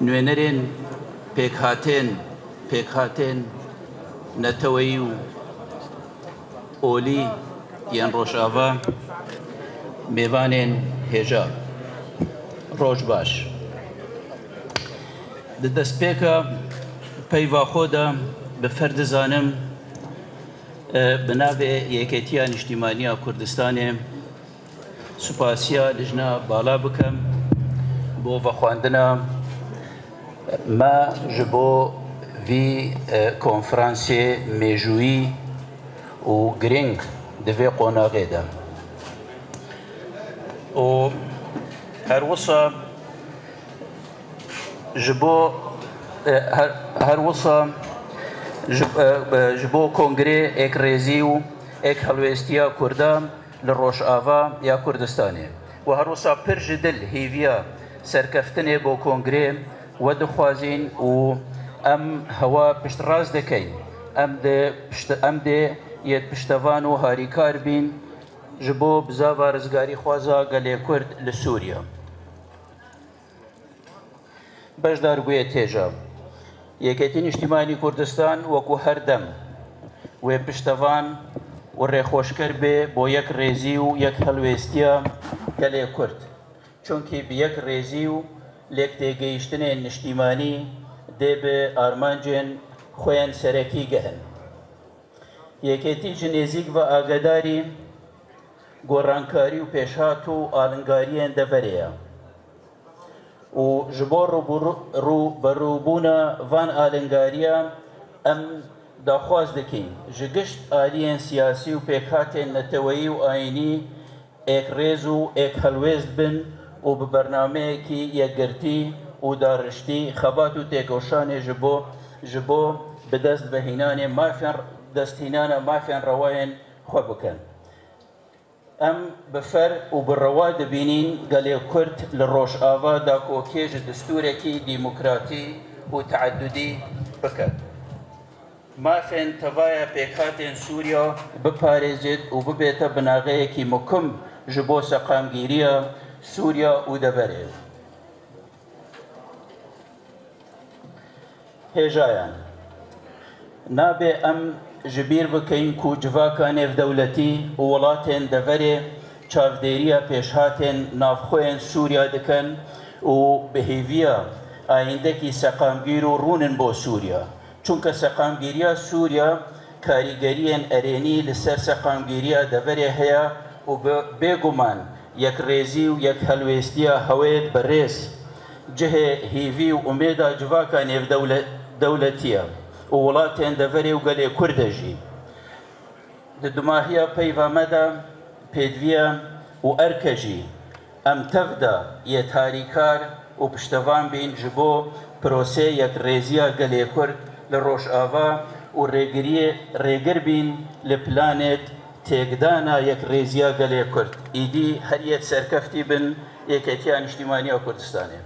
نوێنەرێن پێکهاتێن نەتەوەیی و ئۆلی یان ڕۆژئاوا میێوانێن هێژا ڕۆژ باش دەستپێکە پەیوا خۆدا بە فەردزانم بنابێ یەکێتیە نیشتیمانیە کوردستانێ سوپاسیە لژنا باڵا بکەم بۆ vەخواندنە ما ji bo vî konferansê mêjûyî û giring di vê qonaxê de û her wisa ji bo kongrê ekrêzî û ek helwêstiya Kurdan li Rojava ya Kurdistanê û her wisa pir ji dil hêviya serkeftinê bo kongrê و دخوازین و ام هوا پشت راز دکین ام ده یت پشتوان و هاریکار بین جبو بزا وارزگاری خوازا گلی کرد لسوریا بجدار گوی تیجا یکیتی نیشتیمانی کردستان وکو هر دم و پشتوان و ریخوشکر به بو یک ریزی و یک هلویستیا گلی کرد چونکی به یک ریزی و لێک تێگەیشتنێن نیشتیمانی دێ بە ئارمانجێن خۆیان سەرەکی گەهن یەکێتیژ نێزیک بە ئاگداری گۆڕانکاری و پێشهات و ئالنگاریان دەڤەرەیە و ji bo ڕووبەڕووبوونە van ئالنگاریە ئەم داخواز دەکەین ji گشت ئالیên سیاسی و پێکهاتێن نەتەوەیی و ئاینی ئێکڕێز و ئێک هەلوێست بن و به برنامه‌ایکی یەکگرتی و دارشتی خەبات و تێکەوشانێ ji bo bi dest bihînanê destînana mafyan rewayên xwe bikin em bi fer û bi rewa dibînin gelê Kurd li Rojava dakokê ji distûrekî dîmokratî û teeddudî bikin mafên tevaya pêkhatên Sûriya biparêzît û bibête binageyekî mukim ji bo seqamgîriya سوریا و دەڤەرێ هێژایان نابێ ئەم ji bîr bikەین ku civaka nêvdewletî û welatên deverê çavdêriya pêşhatên navxweyên Sûriya dikin û bi hêviya ayîndekî seqamgîr û rûnin bo Sûriya çunke seqamgîriya Sûriya karîgeriyên erênî li ser seqamgîriya deverê heye û bêguman یک ریزی و یک هلویستیا هوید برس جه هیوی و امیدا جواکا نیو دولتیه و ولاتین دفری و گلی کردجی دماهیا پیوا مدا پیدویا و ارکجی ام تفدا یه تاریکار و پشتوان بین جبو پروسه یک ریزیا گلی کرد لروش آوا و ریگر بین لپلانت تێکدانا یەک ڕێزیا گەلێ کورد ئیدی هەر یەک سەرکەفتی بن یەکێتیان نیشتیمانیە کوردستانێ